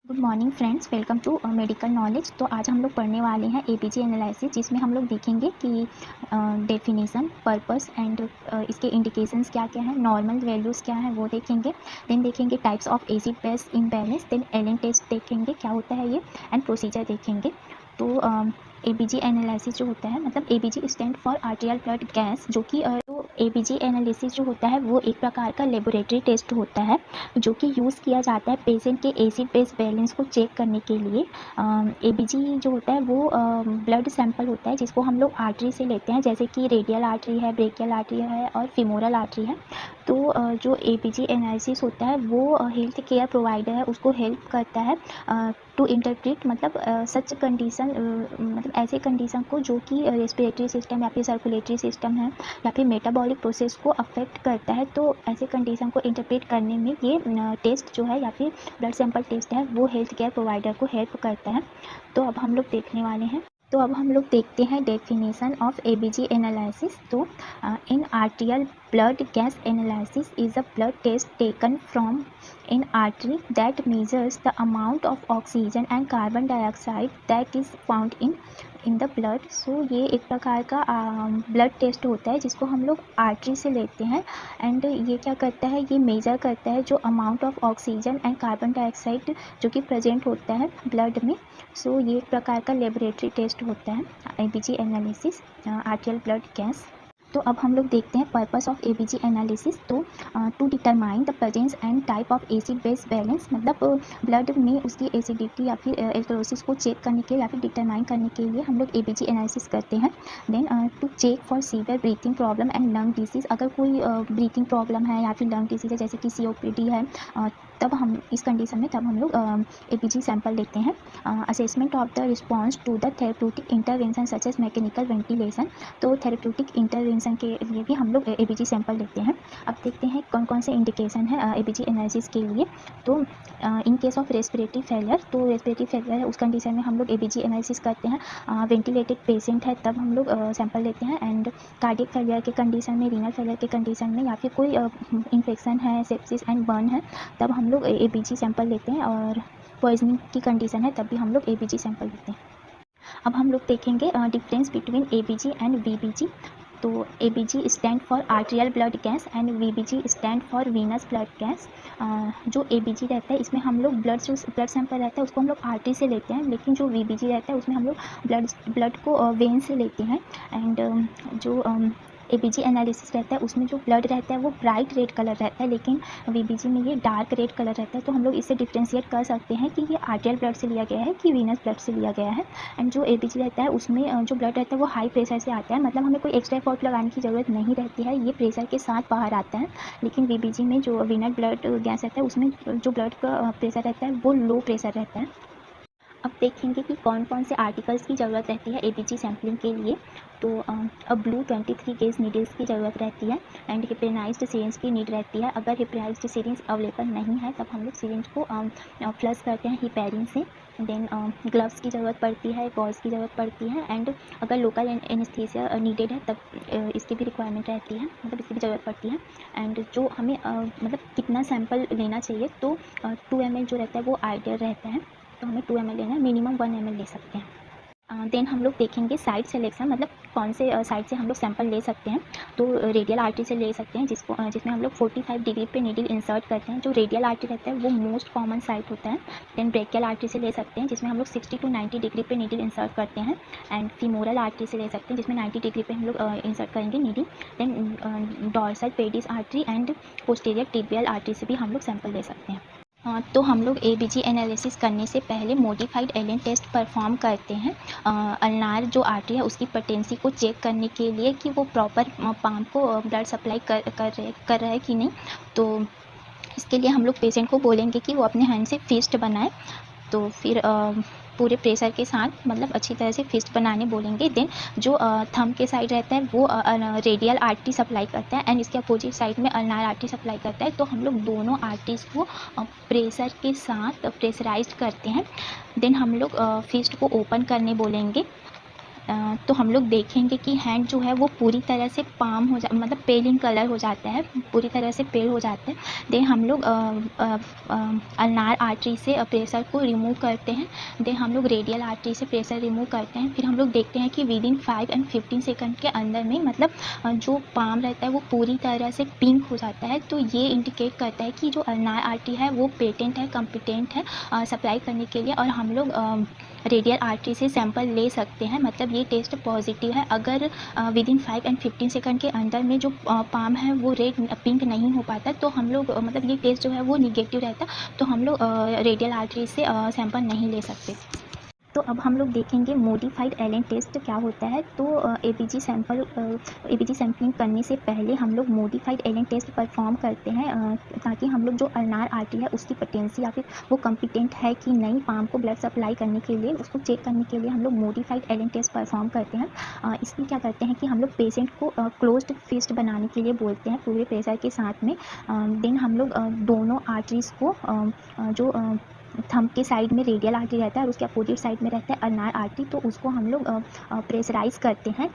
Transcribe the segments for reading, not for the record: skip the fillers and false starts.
Good morning friends, welcome to medical knowledge. तो आज हम लोग पढ़ने वाले हैं एपीजी एनालिसिस, जिसमें हम लोग देखेंगे कि डेफिनेशन, पर्पस एंड इसके इंडिकेशंस क्या क्या है, नॉर्मल वैल्यूज़ क्या है वो देखेंगे। देन देखेंगे types of acid base imbalance, then Allen test देखेंगे क्या होता है ये, एंड प्रोसीजर देखेंगे। तो एपीजी एनालिसिस जो होता है, मतलब APG stand for arterial blood gas, जो कि तो एपीजी एनालिसिस जो होता है वो एक प्रकार का लेबोरेटरी टेस्ट होता है जो कि यूज़ किया जाता है पेशेंट के एसिड बेस बैलेंस को चेक करने के लिए। एबीजी जो होता है वो ब्लड सैंपल होता है जिसको हम लोग आर्टरी से लेते हैं, जैसे कि रेडियल आर्टरी है, ब्रेकियल आर्टरी है और फीमोरल आर्टरी है। तो जो एपीजी एनालिसिस होता है वो हेल्थ केयर प्रोवाइडर है उसको हेल्प करता है टू इंटरप्रेट, मतलब सच कंडीशन, मतलब ऐसे कंडीशन को जो कि रेस्पिरेटरी सिस्टम या फिर सर्कुलेटरी सिस्टम है या फिर मेटाबॉलिक प्रोसेस को अफेक्ट करता है। तो ऐसे कंडीशन को इंटरप्रेट करने में ये टेस्ट जो है या फिर ब्लड सैंपल टेस्ट है वो हेल्थ केयर प्रोवाइडर को हेल्प करता है। तो अब हम लोग देखने वाले हैं। तो अब हम लोग देखते हैं डेफिनेशन ऑफ एबीजी एनालिसिस। तो in arterial blood gas analysis is a blood test taken from in artery that measures the amount of oxygen and carbon dioxide that is found in the blood. So ये एक प्रकार का blood test होता है जिसको हम लोग artery से लेते हैं। एंड ये क्या करता है, ये मेजर करता है जो amount of oxygen and carbon dioxide जो कि प्रेजेंट होता है ब्लड में। सो ये एक प्रकार का लेबोरेटरी टेस्ट होता है ABG analysis, arterial blood gas. तो अब हम लोग देखते हैं पर्पस ऑफ एबीजी एनालिसिस। तो to determine the presence and type of acid base balance, मतलब ब्लड में उसकी एसिडिटी या फिर एल्कलोसिस को चेक करने के या फिर डिटरमाइन करने के लिए हम लोग एबीजी एनालिसिस करते हैं। Then to check for severe breathing problem and lung disease, अगर कोई ब्रीथिंग प्रॉब्लम है या फिर लंग डिसीज़ है जैसे कि सीओपीडी है, तब हम इस कंडीशन में तब हम लोग एबीजी सैंपल लेते हैं। Assessment of the response to the therapeutic intervention such as mechanical ventilation, तो थेरेप्यूटिक इंटरवेंशन के लिए भी हम लोग एबीजी सैंपल लेते हैं। अब देखते हैं कौन कौन से इंडिकेशन है एबीजी एनालिसिस के लिए। तो in case of respiratory failure, तो रेस्पिरेटरी फेलियर है उस कंडीशन में हम लोग एबीजी एनालिसिस करते हैं। वेंटिलेटेड पेशेंट है तब हम लोग सैंपल लेते हैं। एंड कार्डियक फेलियर के कंडीशन में, रीनल फेलियर के कंडीशन में, या फिर कोई इन्फेक्शन है, सेप्सिस एंड बर्न है, तब हम लोग एबीजी सैंपल लेते हैं। और पॉइजनिंग की कंडीशन है तब भी हम लोग एबीजी सैंपल लेते हैं। अब हम लोग देखेंगे difference between ABG and VBG. तो ABG stand for arterial blood gas and VBG stand for venous blood gas. जो एबीजी रहता है इसमें हम लोग ब्लड सैंपल रहता है उसको हम लोग आर्टरी से लेते हैं, लेकिन जो वीबीजी रहता है उसमें हम लोग ब्लड को वेन से लेते हैं। एंड जो एबीजी एनालिसिस रहता है उसमें जो ब्लड रहता है वो ब्राइट रेड कलर रहता है, लेकिन वीबीजी में ये डार्क रेड कलर रहता है। तो हम लोग इससे डिफ्रेंशिएट कर सकते हैं कि ये आर्टेरियल ब्लड से लिया गया है कि वीनस ब्लड से लिया गया है। एंड जो एबीजी रहता है उसमें जो ब्लड रहता है वो हाई प्रेशर से आता है, मतलब हमें कोई एक्स्ट्रा एफर्ट लगाने की ज़रूरत नहीं रहती है, ये प्रेशर के साथ बाहर आता है। लेकिन वीबीजी में जो वीनस ब्लड गैस रहता है उसमें जो ब्लड का प्रेशर रहता है वो लो प्रेशर रहता है। अब देखेंगे कि कौन कौन से आर्टिकल्स की ज़रूरत रहती है एबीजी सैम्पलिंग के लिए। तो अब ब्लू 23 गेज नीडल्स की ज़रूरत रहती है एंड हिप्रेनाइज्ड सिरिंज की नीड रहती है। अगर हिप्रेनाइज्ड सिरिंज अवेलेबल नहीं है तब हम लोग सिरिंज को फ्लश करते हैं हिपैरिन से। देन ग्लव्स की ज़रूरत पड़ती है, गॉज की ज़रूरत पड़ती है। एंड अगर लोकल एनेस्थीसिया नीडेड है तब इसकी भी रिक्वायरमेंट रहती है, मतलब इसकी भी ज़रूरत पड़ती है। एंड जो हमें मतलब कितना सैंपल लेना चाहिए, तो 2 ml जो रहता है वो आइडियल रहता है, तो हमें 2 ml लेना है, मिनिमम 1 ml ले सकते हैं। देन हम लोग देखेंगे साइट सिलेक्शन, मतलब कौन से साइट से हम लोग सैंपल ले सकते हैं। तो रेडियल आर्टरी से ले सकते हैं जिसमें हम लोग 45 डिग्री पे नीडल इंसर्ट करते हैं। जो रेडियल आर्टरी रहता है वो मोस्ट कॉमन साइट होता है। देन ब्रेकियल आर्टरी से ले सकते हैं जिसमें हम लोग 60 to 90 डिग्री पे नीडल इंसर्ट करते हैं। एंड फीमोरल आर्टरी से ले सकते हैं जिसमें 90 डिग्री पे हम लोग इंसर्ट करेंगे needle. Then dorsal pedis artery and posterior tibial artery से भी हम लोग सैंपल ले सकते हैं। तो हम लोग एबीजी एनालिसिस करने से पहले मॉडिफाइड एलन टेस्ट परफॉर्म करते हैं अल्नार जो आर्टरी है उसकी पेटेंसी को चेक करने के लिए कि वो प्रॉपर पंप को ब्लड सप्लाई कर रहा है कि नहीं। तो इसके लिए हम लोग पेशेंट को बोलेंगे कि वो अपने हैंड से फिस्ट बनाए। तो फिर पूरे प्रेशर के साथ, मतलब अच्छी तरह से फिस्ट बनाने बोलेंगे। देन जो थंब के साइड रहता है वो रेडियल आर्टरी सप्लाई करता है एंड इसके अपोजिट साइड में अल्नार आर्टरी सप्लाई करता है। तो हम लोग दोनों आर्टरीज को प्रेशर के साथ प्रेशराइज्ड करते हैं। देन हम लोग फिस्ट को ओपन करने बोलेंगे तो हम लोग देखेंगे कि हैंड जो है वो पूरी तरह से पाम हो जा मतलब पेल इन कलर हो जाता है, पूरी तरह से पेल हो जाते हैं। देन हम लोग अल्नार आर्टरी से प्रेशर को रिमूव करते हैं। देन हम लोग रेडियल आर्टरी से प्रेशर रिमूव करते हैं। फिर हम लोग देखते हैं कि विद इन 5 एंड 15 सेकंड के अंदर में मतलब जो पाम रहता है वो पूरी तरह से पिंक हो जाता है। तो ये इंडिकेट करता है कि जो अल्नार आर्टरी है वो पेटेंट है, कॉम्पिटेंट है सप्लाई करने के लिए, और हम लोग रेडियल आर्टरी से सैंपल ले सकते हैं। मतलब ये टेस्ट पॉजिटिव है। अगर विद इन 5 एंड 15 सेकंड के अंदर में जो पाम है वो रेड पिंक नहीं हो पाता तो हम लोग मतलब ये टेस्ट जो है वो निगेटिव रहता, तो हम लोग रेडियल आर्टरी से सैंपल नहीं ले सकते। तो अब हम लोग देखेंगे मॉडिफाइड एलेन टेस्ट क्या होता है। तो एपीजी सैंपलिंग करने से पहले हम लोग मॉडिफाइड एलेन टेस्ट परफॉर्म करते हैं ताकि हम लोग जो अल्नार आर्टरी है उसकी पोटेंसी या फिर वो कॉम्पिटेंट है कि नहीं पाम को ब्लड सप्लाई करने के लिए, उसको चेक करने के लिए हम लोग मॉडिफाइड एलेन टेस्ट परफॉर्म करते हैं। इसमें क्या करते हैं कि हम लोग पेशेंट को क्लोज्ड फिस्ट बनाने के लिए बोलते हैं पूरे प्रेशर के साथ में। देन हम लोग दोनों आर्टरीज़ को जो थंब के साइड में रेडियल आर्टरी रहता है और उसके अपोजिट साइड में रहता है अल्नार आर्टरी, तो उसको हम लोग प्रेशराइज करते हैं।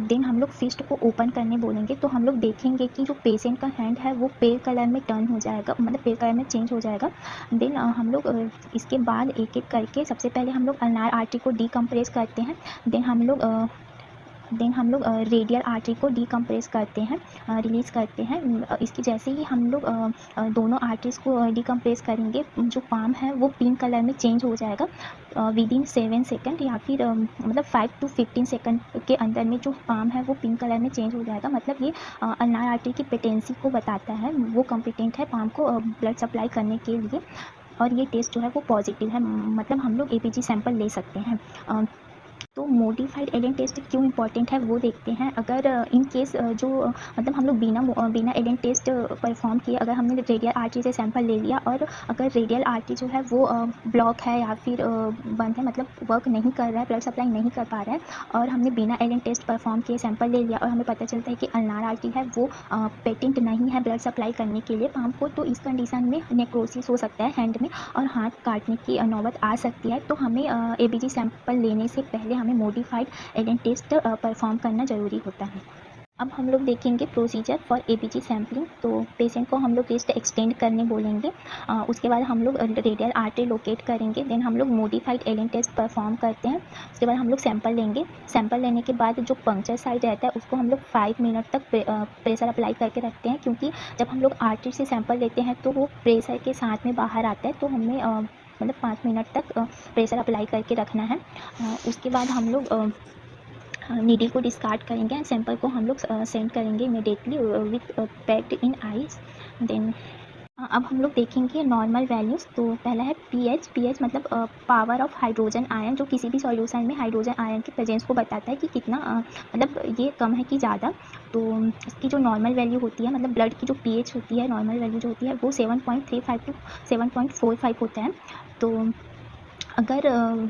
देन हम लोग फिस्ट को ओपन करने बोलेंगे। तो हम लोग देखेंगे कि जो पेशेंट का हैंड है वो पेल कलर में टर्न हो जाएगा, मतलब पेल कलर में चेंज हो जाएगा। देन हम लोग इसके बाद एक एक करके सबसे पहले हम लोग अल्नार आर्टरी को डीकम्प्रेस करते हैं। देन हम लोग रेडियल आर्टरी को डीकम्प्रेस करते हैं, रिलीज़ करते हैं। इसकी जैसे ही हम लोग दोनों आर्टरीज़ को डीकम्प्रेस करेंगे जो पाम है वो पिंक कलर में चेंज हो जाएगा विद इन 7 सेकंड, या फिर मतलब 5 to 15 सेकंड के अंदर में जो पाम है वो पिंक कलर में चेंज हो जाएगा। मतलब ये अल्नार आर्टरी की पेटेंसी को बताता है, वो कॉम्पिटेंट है पाम को ब्लड सप्लाई करने के लिए, और ये टेस्ट जो है वो पॉजिटिव है। मतलब हम लोग एपीजी सैंपल ले सकते हैं। तो मॉडिफाइड एलेन टेस्ट क्यों इंपॉर्टेंट है वो देखते हैं। अगर इन केस मतलब हम लोग बिना एलेन टेस्ट परफॉर्म किए अगर हमने रेडियल आर्टरी से सैंपल ले लिया और अगर रेडियल आर्टरी जो है वो ब्लॉक है या फिर बंद है, मतलब वर्क नहीं कर रहा है, ब्लड सप्लाई नहीं कर पा रहा है, और हमने बिना एलेन टेस्ट परफॉर्म किए सैंपल ले लिया और हमें पता चलता है कि अल्नार आर्टरी है वो पेटेंट नहीं है ब्लड सप्लाई करने के लिए पाम को, तो इस कंडीशन में नेक्रोसिस हो सकता है हैंड में और हाथ काटने की नौबत आ सकती है। तो हमें एबीजी सैंपल लेने से पहले हमें मॉडिफाइड एलेन टेस्ट परफॉर्म करना ज़रूरी होता है। अब हम लोग देखेंगे प्रोसीजर फॉर एबीजी सैम्पलिंग। तो पेशेंट को हम लोग रिस्ट एक्सटेंड करने बोलेंगे, उसके बाद हम लोग रेडियल आर्टरी लोकेट करेंगे। देन हम लोग मॉडिफाइड एलेन टेस्ट परफॉर्म करते हैं। उसके बाद हम लोग सैंपल लेंगे। सैंपल लेने के बाद जो पंक्चर साइड रहता है उसको हम लोग 5 मिनट तक प्रेशर अप्लाई करके रखते हैं, क्योंकि जब हम लोग आर्टरी से सैंपल लेते हैं तो वो प्रेशर के साथ में बाहर आता है, तो हमें मतलब 5 मिनट तक प्रेशर अप्लाई करके रखना है। उसके बाद हम लोग नीडल को डिस्कार्ड करेंगे एंड सैंपल को हम लोग सेंड करेंगे immediately with packed in ice. Then अब हम लोग देखेंगे नॉर्मल वैल्यूज़। तो पहला है पीएच मतलब पावर ऑफ हाइड्रोजन आयन, जो किसी भी सॉल्यूशन में हाइड्रोजन आयन की प्रेजेंस को बताता है कि कितना मतलब ये कम है कि ज़्यादा। तो इसकी जो नॉर्मल वैल्यू होती है, मतलब ब्लड की जो पीएच होती है, नॉर्मल वैल्यू जो होती है वो 7.35 to 7.45 होता है। तो अगर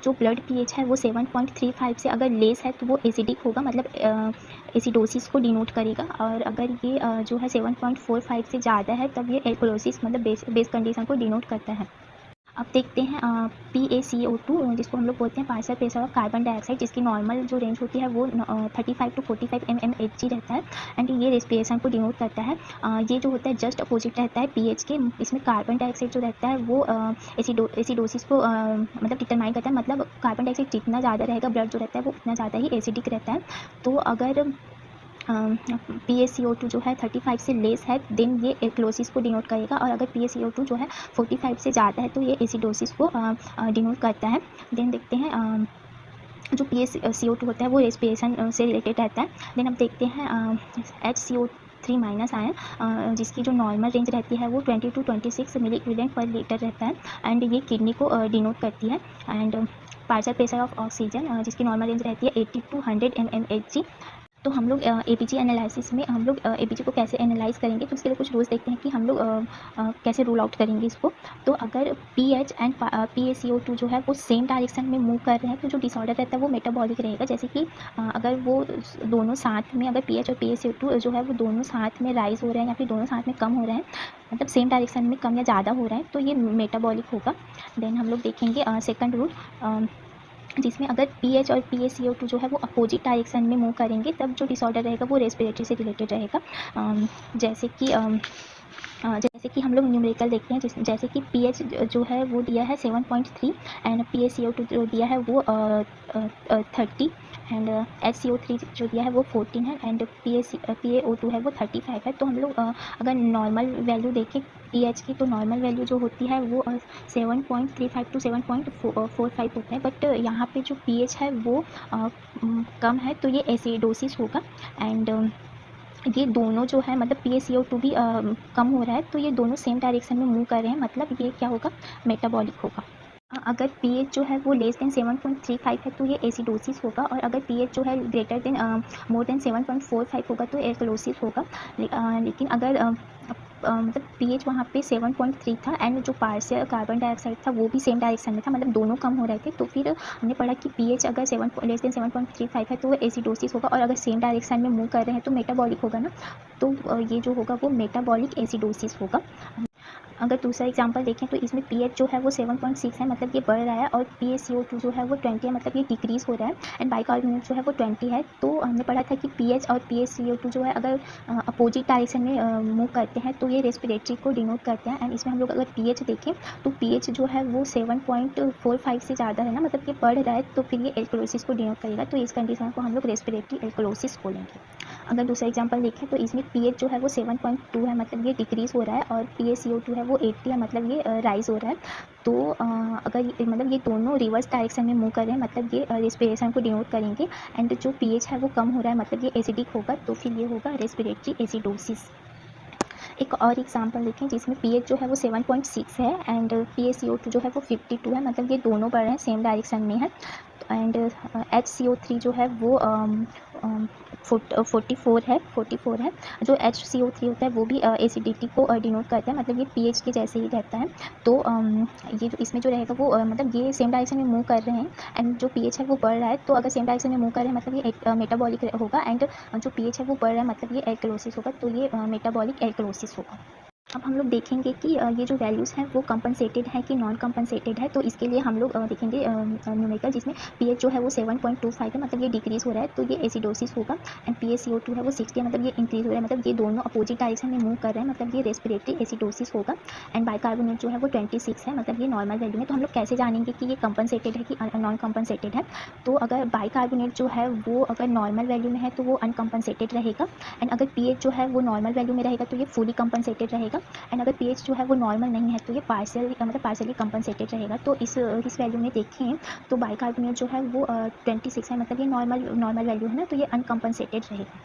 जो ब्लड पीएच है वो 7.35 से अगर लेस है तो वो एसिडिक होगा, मतलब एसिडोसिस को डिनोट करेगा, और अगर ये जो है 7.45 से ज़्यादा है तब ये एल्कोलोसिस मतलब बेस कंडीशन को डिनोट करता है। अब देखते हैं PaCO2 जिसको हम लोग बोलते हैं partial pressure of carbon dioxide, जिसकी नॉर्मल जो रेंज होती है वो 35 to 45 mmHg रहता है एंड ये रेस्पिरेशन को डिनोट करता है। ये जो होता है जस्ट अपोजिट रहता है पीएच के। इसमें कार्बन डाइऑक्साइड जो रहता है वो एसिडोसिस को मतलब डिटरमाइन करता है, मतलब कार्बन डाइऑक्साइड जितना ज़्यादा रहेगा ब्लड जो रहता है वो उतना ज़्यादा ही एसिडिक रहता है। तो अगर PaCO2 जो है 35 से लेस है देन ये एल्कोलोसिस को डिनोट करेगा, और अगर PaCO2 जो है 45 से ज़्यादा है तो ये एसिडोसिस को डिनोट करता है। देन देखते हैं जो PaCO2 होता है वो रेस्पिरेशन से रिलेटेड रहता है। देन अब देखते हैं HCO3 माइनस आयन, जिसकी जो नॉर्मल रेंज रहती है वो 20 to 26 milliequivalent per litre रहता है एंड ये किडनी को डिनोट करती है। And partial pressure of oxygen जिसकी नॉर्मल रेंज रहती है 80 to 100 mmHg। तो हम लोग एपीजी एनालिसिस में हम लोग एपीजी को कैसे एनालाइज करेंगे, तो उसके लिए कुछ रूल्स देखते हैं कि हम लोग कैसे रूल आउट करेंगे इसको। तो अगर पीएच एंड PaCO2 जो है वो सेम डायरेक्शन में मूव कर रहे हैं तो जो डिसऑर्डर रहता है वो मेटाबॉलिक रहेगा। जैसे कि अगर वो दोनों साथ में, अगर पीएच और PaCO2 जो है वो दोनों साथ में राइज हो रहे हैं या फिर दोनों साथ में कम हो रहे हैं, मतलब सेम डायरेक्शन में कम या ज़्यादा हो रहा है, तो ये मेटाबॉलिक होगा। देन हम लोग देखेंगे सेकंड रूल। जिसमें अगर पीएच और PaCO2 जो है वो अपोजिट डायरेक्शन में मूव करेंगे तब जो डिसऑर्डर रहेगा वो रेस्पिरेटरी से रिलेटेड रहेगा। जैसे कि हम लोग न्यूमेरिकल देखते हैं, जैसे कि पीएच जो है वो दिया है 7.3 एंड PaCO2 जो दिया है वो 30 एंड HCO3 जो दिया है वो 14 है एंड PaO2 है वो 35 है। तो हम लोग अगर नॉर्मल वैल्यू देखें पीएच की, तो नॉर्मल वैल्यू जो होती है वो 7.35 टू 7.45 होता है, बट यहाँ पे जो पीएच है वो कम है तो ये एसिडोसिस होगा। एंड ये दोनों जो है मतलब PaCO2 भी कम हो रहा है, तो ये दोनों सेम डायरेक्शन में मूव कर रहे हैं, मतलब ये क्या होगा, मेटाबॉलिक होगा। अगर पीएच जो है वो लेस देन 7.35 है तो ये एसिडोसिस होगा, और अगर पीएच जो है ग्रेटर देन मोर देन 7.45 होगा तो एल्कलोसिस होगा। लेकिन अगर मतलब पीएच वहाँ पे 7.3 था एंड जो पार्शियल कार्बन डाइऑक्साइड था वो भी सेम डायरेक्शन में था, मतलब दोनों कम हो रहे थे, तो फिर हमने पढ़ा कि पीएच अगर लेस देन 7.35 है तो वो एसिडोसिस होगा, और अगर सेम डायरेक्शन में मूव कर रहे हैं तो मेटाबॉलिक होगा ना, तो ये जो होगा वो मेटाबॉलिक एसिडोसिस होगा। अगर दूसरा एग्जांपल देखें तो इसमें पीएच जो है वो 7.6 है, मतलब ये बढ़ रहा है, और PaCO2 जो है वो 20 है, मतलब ये डिक्रीज़ हो रहा है, एंड बाइकार्बोनेट जो है वो 20 है। तो हमने पढ़ा था कि पीएच और PaCO2 जो है अगर अपोजिट डायरेक्शन में मूव करते हैं तो ये रेस्पिरेटरी को डिनोट करते हैं। एंड इसमें हम लोग अगर पीएच देखें तो पीएच जो है वो 7.45 से ज़्यादा है ना, मतलब ये बढ़ रहा है, तो फिर ये एल्कलोसिस को डिनोट करेगा, तो इस कंडीशन को हम लोग रेस्पिरेटरी एल्कलोसिस बोलेंगे। अगर दूसरा एग्जांपल देखें तो इसमें पीएच जो है वो 7.2 है, मतलब ये डिक्रीज़ हो रहा है, और PaCO2 है वो 80 है, मतलब ये राइज़ हो रहा है। तो मतलब ये दोनों रिवर्स डायरेक्शन में मूव कर रहे हैं, मतलब ये रेस्पिरेशन को डिनोट करेंगे। एंड जो पीएच है वो कम हो रहा है, मतलब ये एसिडिक होगा, तो फिर ये होगा रेस्पिरेटरी एसिडोसिस। एक और एग्जांपल देखें जिसमें पीएच जो है वो 7.6 है एंड PaCO2 जो है वो 52 है, मतलब ये दोनों बढ़ रहे हैं, सेम डायरेक्शन में है। एंड HCO3 जो है वो 44 है। जो HCO3 होता है वो भी एसिडिटी को डिनोट करता है, मतलब ये पीएच के जैसे ही रहता है। तो ये जो इसमें जो रहेगा वो मतलब ये सेम डायरेक्शन में मूव कर रहे हैं, एंड जो पीएच है वो बढ़ रहा है, तो अगर सेम डायरेक्शन में मूव कर रहे हैं मतलब ये मेटाबॉलिक होगा, एंड जो पीएच है वो बढ़ रहा है मतलब ये एल्कलोसिस होगा, तो ये मेटाबॉलिक एल्कलोसिस होगा। अब हम लोग देखेंगे कि ये जो वैल्यूज़ हैं वो कंपनसेटेड है कि नॉन कंपनसेटेड है, तो इसके लिए हम लोग देखेंगे न्यूमेरिकल जिसमें पीएच जो है वो 7.25 है, मतलब ये डिक्रीज़ हो रहा है, तो ये एसिडोसिस होगा। एंड PaCO2 है वो 60 है, मतलब ये इंक्रीज़ हो रहा है, मतलब ये दोनों अपोजिट डायरेक्शन में मूव कर रहे हैं, मतलब ये रेस्पिरेटरी एसिडोसिस होगा। एंड बाइकार्बोनेट जो है वो 26 है, मतलब ये नॉर्मल वैल्यू में। तो हम लोग कैसे जानेंगे कि ये कंपनसेटेड है कि नॉन कंपनसेटेड है, तो अगर बाइकार्बोनेट जो है वो अगर नॉर्मल वैल्यू में है तो वो अनकम्पनसेटेड रहेगा, एंड अगर पीएच जो है वो नॉर्मल वैल्यू में रहेगा तो ये फुली कंपनसेटेड रहेगा, एंड अगर पीएच जो है वो नॉर्मल नहीं है तो ये पार्शियली कंपनसेटेड रहेगा। तो इस वैल्यू में देखें तो बाइकार्बोनेट जो है वो 26 है, मतलब ये नॉर्मल वैल्यू है ना, तो ये अनकम्पनसेटेड रहेगा।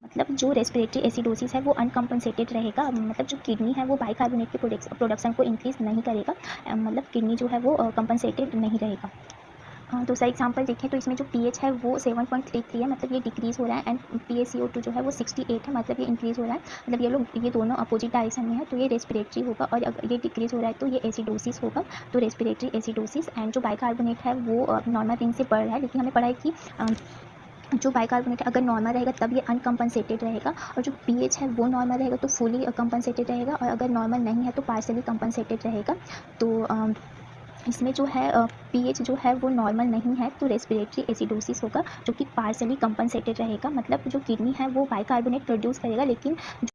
मतलब जो रेस्पिरेटरी एसिडोसिस है वो अनकम्पनसेटेड रहेगा, मतलब जो किडनी है वो बाइकार्बोनेट के प्रोडक्शन को इंक्रीज़ नहीं करेगा, मतलब किडनी जो है वो कंपनसेटेड नहीं रहेगा। दूसरा एग्जांपल देखें तो इसमें जो पीएच है वो 7.33 है, मतलब ये डिक्रीज़ हो रहा है, एंड PaCO2 जो है वो 68 है, मतलब ये इंक्रीज़ हो रहा है, मतलब ये दोनों अपोजिट डायरेक्शन में है, तो ये रेस्पिरेटरी होगा, और अगर ये डिक्रीज़ हो रहा है तो ये एसिडोसिस होगा, तो रेस्पिरेटरी एसिडोसिस। एंड जो बाइकार्बोनेट है वो नॉर्मल रेंज से बढ़ रहा है, लेकिन हमें पढ़ा है कि जो बाइकार्बोनेट अगर नॉर्मल रहेगा तब ये अनकम्पनसेटेड रहेगा, और जो पीएच है वो नॉर्मल रहेगा तो फुली कंपनसेटेड रहेगा, और अगर नॉर्मल नहीं है तो पार्शियली कंपनसेटेड रहेगा। तो इसमें जो है पीएच जो है वो नॉर्मल नहीं है तो रेस्पिरेटरी एसिडोसिस होगा, जो कि पार्शियली कंपनसेटेड रहेगा, मतलब जो किडनी है वो बाइकार्बोनेट प्रोड्यूस करेगा, लेकिन